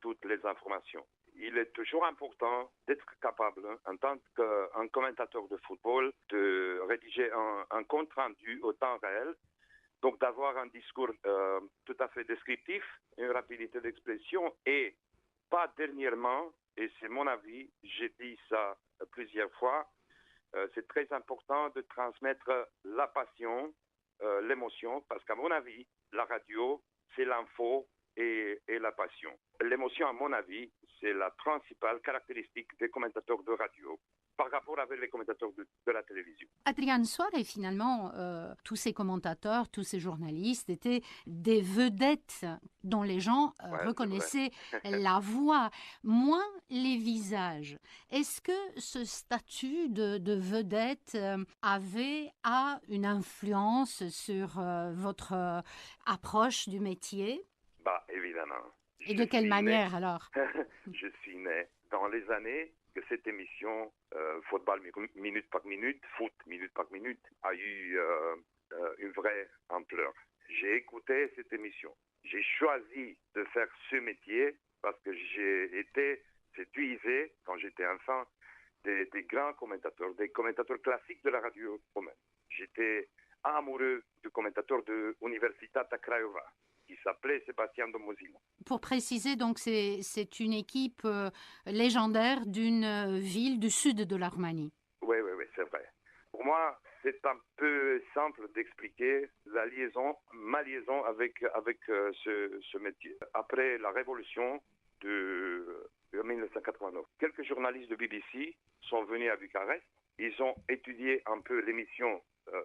toutes les informations. Il est toujours important d'être capable, en tant qu'un commentateur de football, de rédiger un compte rendu au temps réel, donc d'avoir un discours tout à fait descriptif, une rapidité d'expression, et pas dernièrement, et c'est mon avis, j'ai dit ça plusieurs fois, c'est très important de transmettre la passion, l'émotion, parce qu'à mon avis, la radio, c'est l'info et la passion. L'émotion, à mon avis, c'est la principale caractéristique des commentateurs de radio par rapport avec les commentateurs de la télévision. Adrian Soare, finalement, tous ces commentateurs, tous ces journalistes étaient des vedettes dont les gens reconnaissaient la voix, moins les visages. Est-ce que ce statut de vedette avait une influence sur votre approche du métier? Évidemment. Et de quelle manière alors? Je suis né dans les années que cette émission Football minute par minute, foot minute par minute, a eu une vraie ampleur. J'ai écouté cette émission. J'ai choisi de faire ce métier parce que j'ai été séduisé quand j'étais enfant des grands commentateurs, des commentateurs classiques de la radio roumaine. J'étais amoureux du commentateur de Universitatea Craiova, qui s'appelait Sébastien Domozino. Pour préciser, donc c'est une équipe légendaire d'une ville du sud de la Roumanie. Oui, c'est vrai. Pour moi, c'est un peu simple d'expliquer ma liaison avec ce métier. Après la révolution de 1989, quelques journalistes de BBC sont venus à Bucarest. Ils ont étudié un peu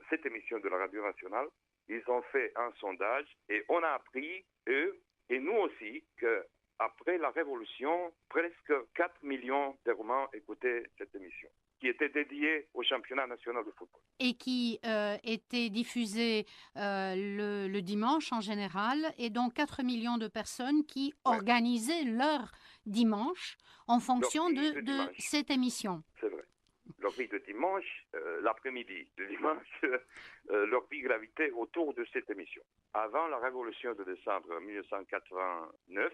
cette émission de la radio nationale. Ils ont fait un sondage et on a appris, eux et nous aussi, qu'après la révolution, presque 4 millions de Roumains écoutaient cette émission, qui était dédiée au championnat national de football. Et qui était diffusée le dimanche en général, et donc 4 millions de personnes qui organisaient leur dimanche en fonction de cette émission. C'est vrai. Leur vie de dimanche, l'après-midi de dimanche, leur vie gravitait autour de cette émission. Avant la révolution de décembre 1989,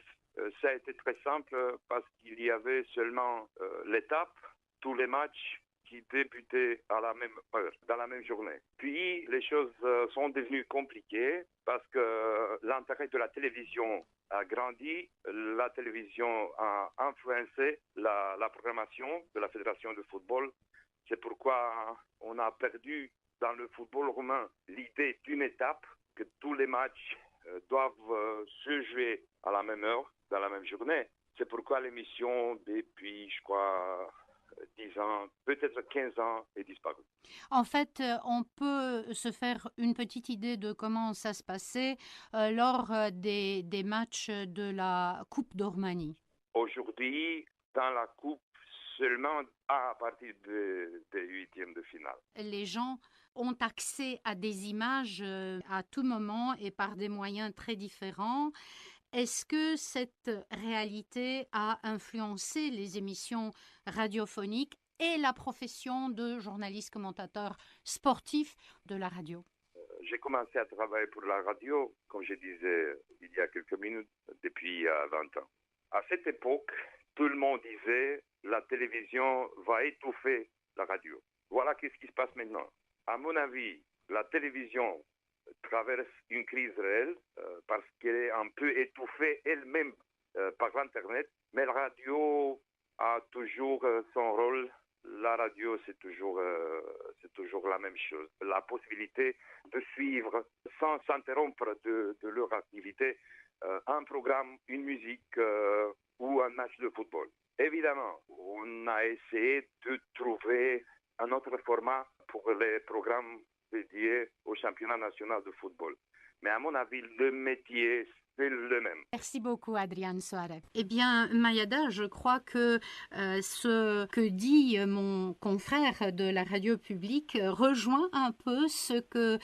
ça a été très simple parce qu'il y avait seulement l'étape, tous les matchs qui débutaient à la même heure, dans la même journée. Puis les choses sont devenues compliquées parce que l'intérêt de la télévision a grandi, la télévision a influencé la programmation de la Fédération de football. C'est pourquoi on a perdu dans le football roumain l'idée d'une étape, que tous les matchs doivent se jouer à la même heure, dans la même journée. C'est pourquoi l'émission, depuis, je crois, 10 ans, peut-être 15 ans, est disparue. En fait, on peut se faire une petite idée de comment ça se passait lors des matchs de la Coupe de Roumanie. Aujourd'hui, dans la Coupe, seulement à partir des huitièmes de finale. Les gens ont accès à des images à tout moment et par des moyens très différents. Est-ce que cette réalité a influencé les émissions radiophoniques et la profession de journaliste-commentateur sportif de la radio? J'ai commencé à travailler pour la radio, comme je disais il y a quelques minutes, depuis 20 ans. À cette époque, tout le monde disait la télévision va étouffer la radio. Voilà qu'est-ce qui se passe maintenant. À mon avis, la télévision traverse une crise réelle parce qu'elle est un peu étouffée elle-même par l'Internet. Mais la radio a toujours son rôle. La radio, c'est toujours la même chose. La possibilité de suivre sans s'interrompre de leur activité un programme, une musique ou un match de football. Évidemment, on a essayé de trouver un autre format pour les programmes dédiés au championnat national de football. Mais à mon avis, le métier, c'est le même. Merci beaucoup, Adrian Soarev. Eh bien, Mayada, je crois que ce que dit mon confrère de la radio publique rejoint un peu ce que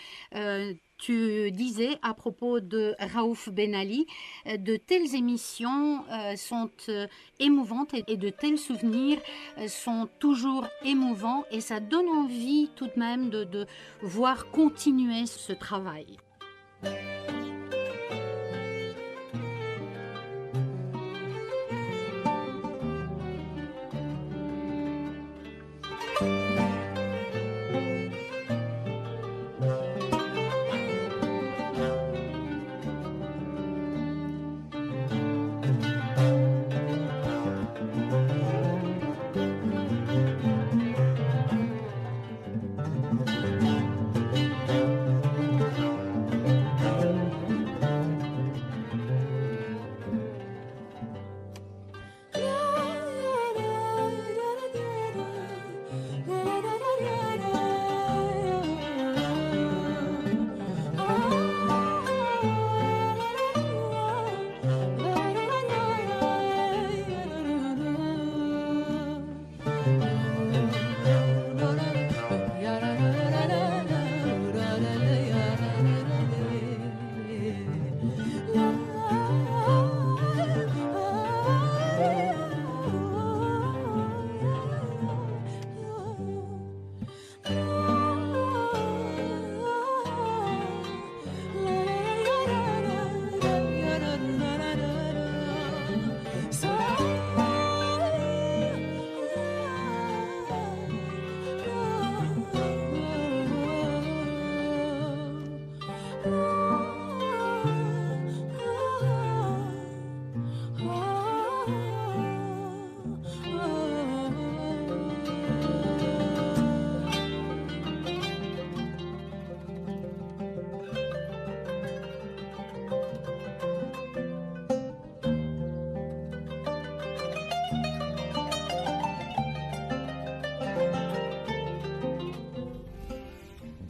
tu disais à propos de Raouf Ben Ali. De telles émissions sont émouvantes et de tels souvenirs sont toujours émouvants et ça donne envie tout de même de voir continuer ce travail.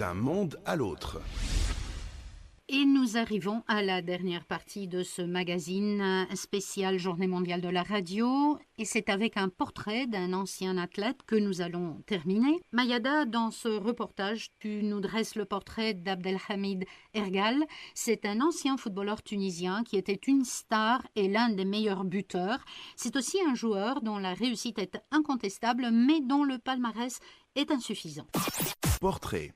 D'un monde à l'autre. Et nous arrivons à la dernière partie de ce magazine spécial Journée mondiale de la radio. Et c'est avec un portrait d'un ancien athlète que nous allons terminer. Mayada, dans ce reportage, tu nous dresses le portrait d'Abdelhamid Ergal. C'est un ancien footballeur tunisien qui était une star et l'un des meilleurs buteurs. C'est aussi un joueur dont la réussite est incontestable, mais dont le palmarès est insuffisant. Portrait.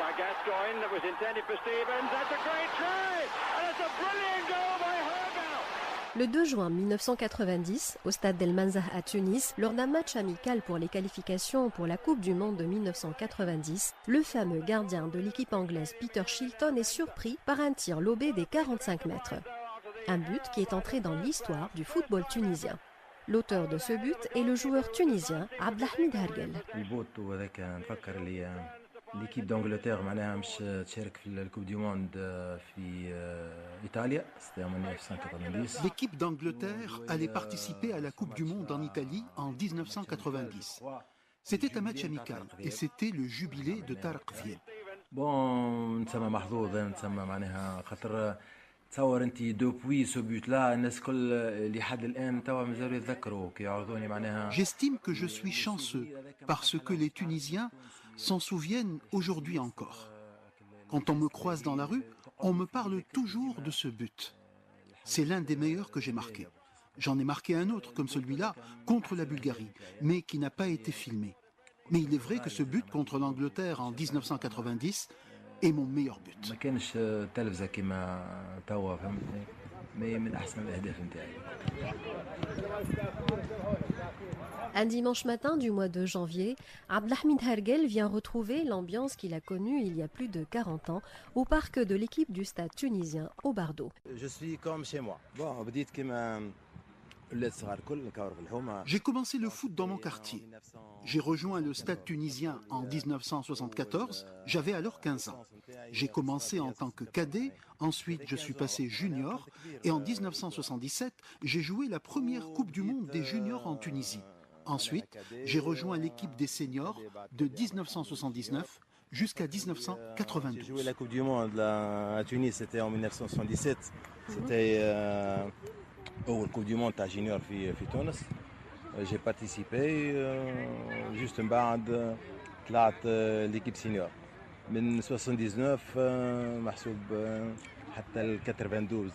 By Gascoigne that was intended for Stevens. That's a great try! And it's a brilliant goal by Hergal! Le 2 juin 1990, au stade d'El Manzah à Tunis, lors d'un match amical pour les qualifications pour la Coupe du Monde de 1990, le fameux gardien de l'équipe anglaise Peter Shilton est surpris par un tir lobé des 45 mètres. Un but qui est entré dans l'histoire du football tunisien. L'auteur de ce but est le joueur tunisien Abdelhamid Ergal. l'équipe d'Angleterre معناها مش تشارك في الكوب دي موند في إيطاليا c'était en 1990. L'équipe d'Angleterre allait participer à la Coupe du Monde en Italie en 1990. C'était un match amical et c'était le jubilé de Tarek Fiet. Bon, نتسمى محظوظ نتسمى معناها خاطر تصور انت دوبوي سو بوت لا الناس كل اللي حد الان توا مازالوا يتذكروا كي يعرضوني معناها. J'estime que je suis chanceux parce que les Tunisiens s'en souviennent aujourd'hui encore. Quand on me croise dans la rue, on me parle toujours de ce but. C'est l'un des meilleurs que j'ai marqué. J'en ai marqué un autre comme celui-là contre la Bulgarie, mais qui n'a pas été filmé. Mais il est vrai que ce but contre l'Angleterre en 1990 est mon meilleur but. ما كانش تلفزة كيما توا فهمتني مي من احسن الاهداف نتاعي. Un dimanche matin du mois de janvier, Abdelhamid Ergal vient retrouver l'ambiance qu'il a connue il y a plus de 40 ans au parc de l'équipe du stade tunisien au Bardo. Je suis comme chez moi. Bon, بديت كيما J'ai commencé le foot dans mon quartier. J'ai rejoint le stade tunisien en 1974, j'avais alors 15 ans. J'ai commencé en tant que cadet, ensuite je suis passé junior et en 1977, j'ai joué la première Coupe du Monde des juniors en Tunisie. Ensuite, j'ai rejoint l'équipe des seniors de 1979 jusqu'à 1992. J'ai joué la Coupe du Monde à Tunis, c'était en 1977. C'était أول كوب دي موند تاع جونيور في تونس. J'ai participé juste من بعد طلعت ليكيب سينيور من 79 محسوب حتى ال 92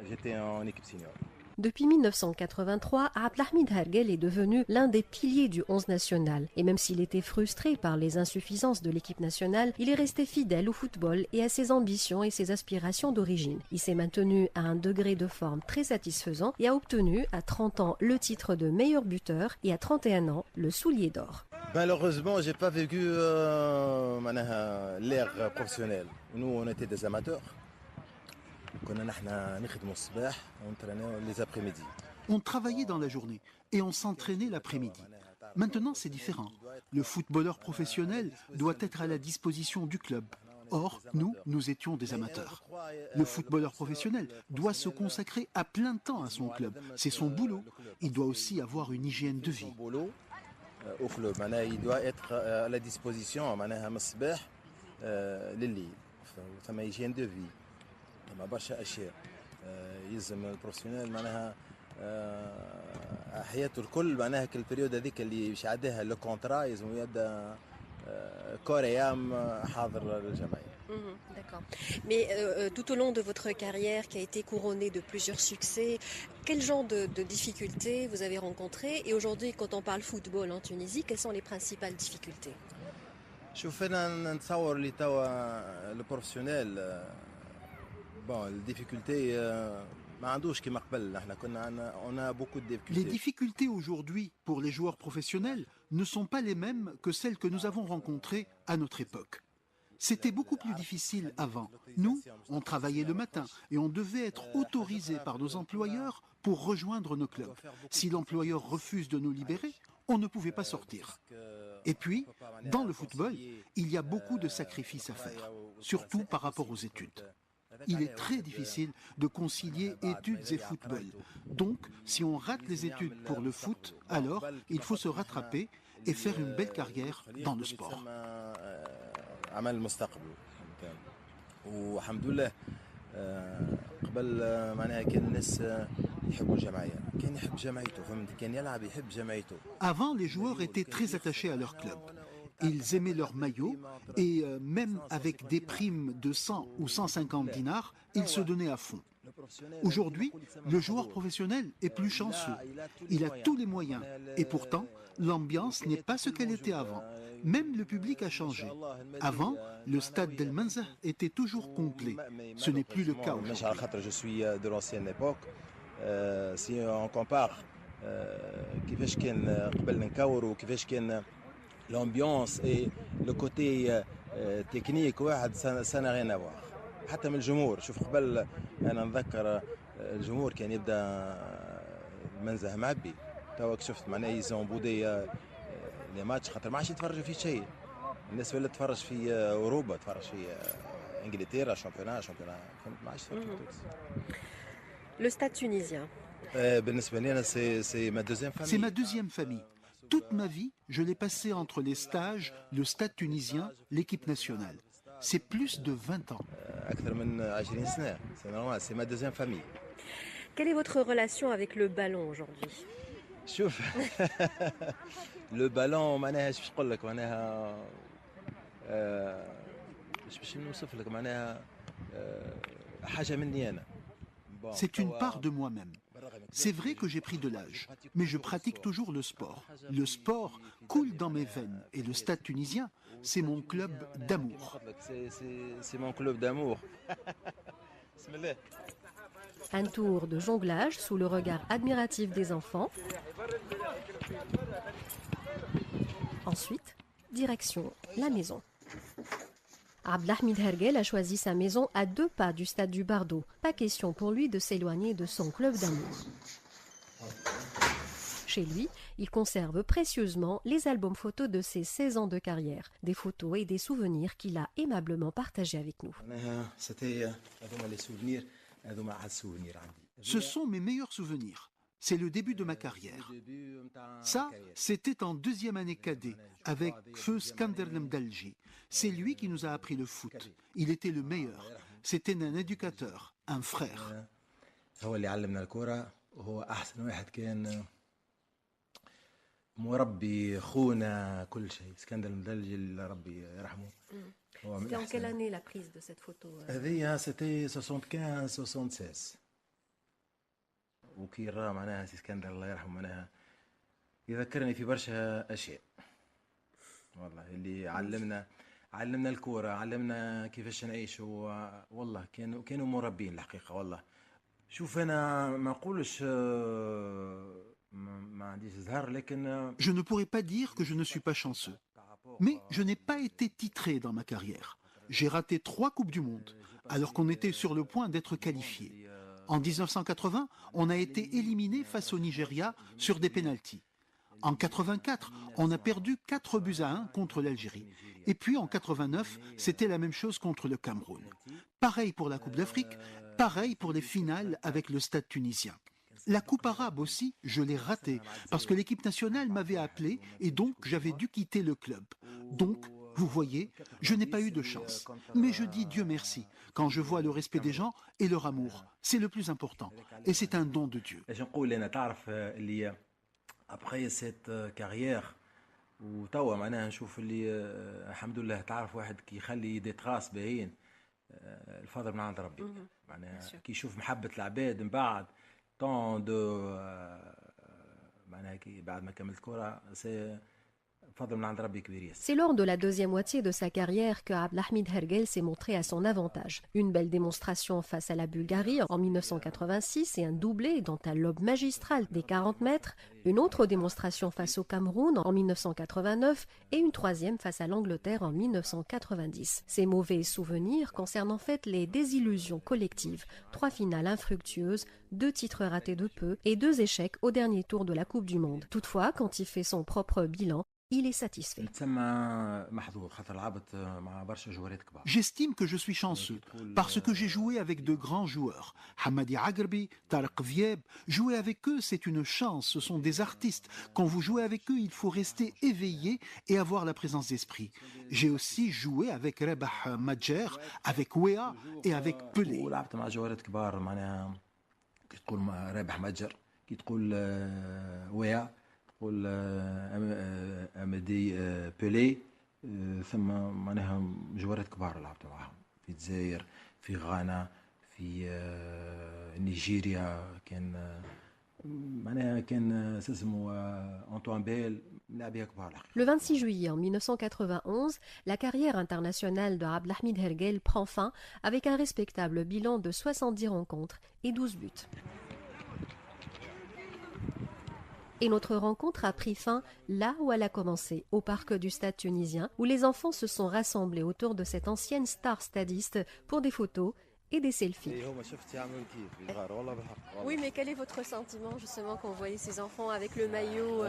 j'étais en équipe senior. Depuis 1983, Abdelhamid Ergal est devenu l'un des piliers du 11 national. Et même s'il était frustré par les insuffisances de l'équipe nationale, il est resté fidèle au football et à ses ambitions et ses aspirations d'origine. Il s'est maintenu à un degré de forme très satisfaisant et a obtenu à 30 ans le titre de meilleur buteur et à 31 ans le soulier d'or. Malheureusement, j'ai pas vécu l'ère professionnelle. Nous, on était des amateurs. On travaillait dans la journée et on s'entraînait l'après-midi. Maintenant, c'est différent. Le footballeur professionnel doit être à la disposition du club. Or, nous étions des amateurs. Le footballeur professionnel doit se consacrer à plein temps à son club. C'est son boulot. Il doit aussi avoir une hygiène de vie. Au club, il doit être à la disposition une hygiène de vie. ما برشا اشياء يلزم البروفيسيونيل معناها حياته الكل معناها البريود هذيك اللي باش يعديها لو كونترا يلزم يبدا كور ايام حاضر للجمعيه. D'accord. Mais tout au long de votre carrière qui a été couronnée de plusieurs succès, quel genre de difficultés vous avez rencontrées? Et aujourd'hui, quand on parle football en Tunisie, quelles sont les principales difficultés? شوف انا نتصور اللي توا البروفيسيونيل Bon, les difficultés, on a beaucoup de difficultés. Les difficultés aujourd'hui pour les joueurs professionnels ne sont pas les mêmes que celles que nous avons rencontrées à notre époque. C'était beaucoup plus difficile avant. Nous, on travaillait le matin et on devait être autorisé par nos employeurs pour rejoindre nos clubs. Si l'employeur refuse de nous libérer, on ne pouvait pas sortir. Et puis, dans le football, il y a beaucoup de sacrifices à faire, surtout par rapport aux études. Il est très difficile de concilier études et football. Donc, si on rate les études pour le foot, alors il faut se rattraper et faire une belle carrière dans le sport. عمل المستقبل والحمد لله قبل معناها كان الناس يحبوا الجمعيه كان يحب جمعيته فهمت كان يلعب يحب جمعيته. Avant, les joueurs étaient très attachés à leur club. Ils aimaient leur maillot et même avec des primes de 100 ou 150 dinars, ils se donnaient à fond. Aujourd'hui, le joueur professionnel est plus chanceux. Il a tous les moyens et pourtant, l'ambiance n'est pas ce qu'elle était avant. Même le public a changé. Avant, le stade d'El Menzah était toujours complet. Ce n'est plus le cas aujourd'hui. Je suis de l'ancienne époque. Si on compare كيفاش كان قبل نكور وكيفاش كان l'ambiance et le côté technique واحد ça n'a rien à voir. حتى من الجمهور شوف قبل انا نذكر الجمهور كان يبدا المنزه معبي توا شفت معناها يزون بودي لي ماتش خاطر ما عادش يتفرجوا في شيء الناس ولا تتفرج في اوروبا تتفرج في انجلترا شامبيونات فهمت ما عادش تتفرج. Le stade tunisien. بالنسبه لي انا c'est ma deuxième famille. C'est ma deuxième famille. Toute ma vie, je l'ai passé entre les stages, le stade tunisien, l'équipe nationale. C'est plus de 20 ans. أكثر من 20 سنة. C'est normal, c'est ma deuxième famille. Quelle est votre relation avec le ballon aujourd'hui? شوف لو بالون معناها ايش باش نقول لك معناها ايش باش نوصف لك معناها حاجة مني أنا. C'est une part de moi-même. C'est vrai que j'ai pris de l'âge, mais je pratique toujours le sport. Le sport coule dans mes veines et le stade tunisien, c'est mon club d'amour. C'est mon club d'amour. Un tour de jonglage sous le regard admiratif des enfants. Ensuite, direction la maison. Abdelhamid Hergel a choisi sa maison à 2 pas du stade du Bardo. Pas question pour lui de s'éloigner de son club d'amour. Chez lui, il conserve précieusement les albums photos de ses 16 ans de carrière, des photos et des souvenirs qu'il a aimablement partagés avec nous. Ce sont mes meilleurs souvenirs. C'est le début de ma carrière. Ça, c'était en 2e année cadet, avec Feu Skander Lemdalji. C'est lui qui nous a appris le foot. Il était le meilleur. C'était un éducateur, un frère. C'était en quelle année la prise de cette photo? C'était 75-76. وكي راه معناها سي اسكندر الله يرحمه معناها يذكرني في برشا اشياء والله اللي علمنا الكوره علمنا كيفاش نعيشوا والله كانوا مربين الحقيقه والله شوف انا ما نقولش ما عنديش زهر لكن Je ne pourrais pas dire que je ne suis pas chanceux, mais je n'ai pas été titré dans ma carrière. J'ai raté 3 Coupes du Monde alors qu'on était sur le point d'être qualifié. En 1980, on a été éliminé face au Nigeria sur des pénaltys. En 84, on a perdu 4-1 contre l'Algérie. Et puis en 89, c'était la même chose contre le Cameroun. Pareil pour la Coupe d'Afrique, pareil pour les finales avec le stade tunisien. La Coupe arabe aussi, je l'ai ratée parce que l'équipe nationale m'avait appelé et donc j'avais dû quitter le club. Donc, vous voyez, je n'ai pas eu de chance. Mais je dis Dieu merci quand je vois le respect des gens et leur amour. C'est le plus important. Et c'est un don de Dieu. Après cette carrière, وتوا معناها نشوف اللي الحمد لله تعرف واحد كي يخلي دي تراس باهيين الفضل من عند ربي معناها كي يشوف محبة العباد من بعد طون دو معناها كي بعد ما كملت كرة C'est lors de la deuxième moitié de sa carrière que Abdelhamid Hergel s'est montré à son avantage. Une belle démonstration face à la Bulgarie en 1986 et un doublé dans un lob magistral des 40 mètres, une autre démonstration face au Cameroun en 1989 et une troisième face à l'Angleterre en 1990. Ces mauvais souvenirs concernent en fait les désillusions collectives, 3 finales infructueuses, 2 titres ratés de peu et 2 échecs au dernier tour de la Coupe du Monde. Toutefois, quand il fait son propre bilan, il est satisfait. J'estime que je suis chanceux parce que j'ai joué avec de grands joueurs. Hamadi Agrbi, Tarek Vieb, jouer avec eux c'est une chance, ce sont des artistes. Quand vous jouez avec eux, il faut rester éveillé et avoir la présence d'esprit. J'ai aussi joué avec Rebah Madjer, avec Wea et avec Pelé. تقول أمدي بيلي ثم معناها جوارات كبار لعبت معهم في الجزائر في غانا في نيجيريا كان معناها كان اسمه أنطوان بيل لاعبين كبار. Le 26 juillet en 1991, la carrière internationale de Abdelhamid Hergel prend fin avec un respectable bilan de 70 rencontres et 12 buts. Et notre rencontre a pris fin là où elle a commencé, au parc du Stade tunisien, où les enfants se sont rassemblés autour de cette ancienne star stadiste pour des photos et des selfies. Oui, mais quel est votre sentiment justement quand vous voyez ces enfants avec le maillot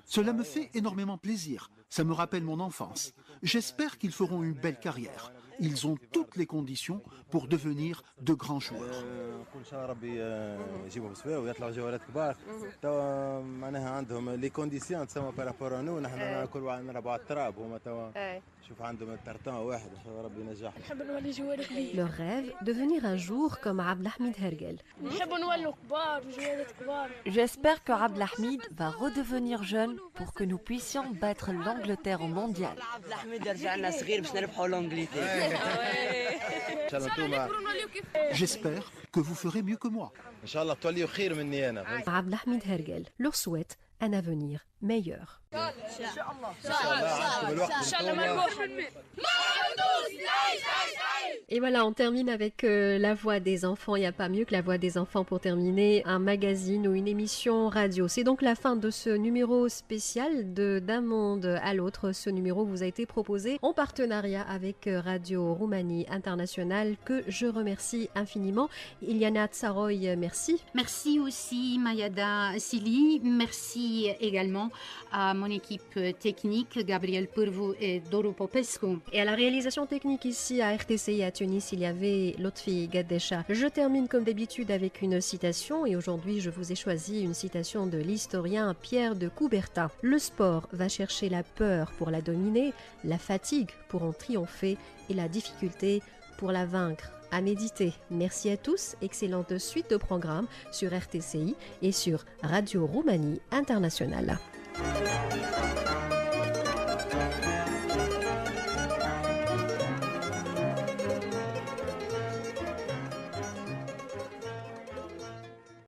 Cela me fait énormément plaisir. Ça me rappelle mon enfance. J'espère qu'ils feront une belle carrière. Ils ont toutes les conditions pour devenir de grands joueurs. Leur rêve, devenir un jour comme Abdelhamid Hergel. J'espère que Abdelhamid va redevenir jeune pour que nous puissions battre l'Angleterre au mondial. J'espère que vous ferez mieux que moi. Abdelhamid Hergel leur souhaite un avenir meilleur. Et voilà, on termine avec la voix des enfants. Il n'y a pas mieux que la voix des enfants pour terminer un magazine ou une émission radio. C'est donc la fin de ce numéro spécial de D'un monde à l'autre. Ce numéro vous a été proposé en partenariat avec Radio Roumanie Internationale, que je remercie infiniment. Iliana Tsaroy, merci. Merci aussi Mayada Sili. Merci également à mon équipe technique, Gabriel Purvu et Doro Popescu. Et à la réalisation technique ici à RTCI à Tunis, il y avait Lotfi Gaddesha. Je termine comme d'habitude avec une citation et aujourd'hui je vous ai choisi une citation de l'historien Pierre de Coubertin. Le sport va chercher la peur pour la dominer, la fatigue pour en triompher et la difficulté pour la vaincre. À méditer. Merci à tous, excellente suite de programmes sur RTCI et sur Radio Roumanie Internationale.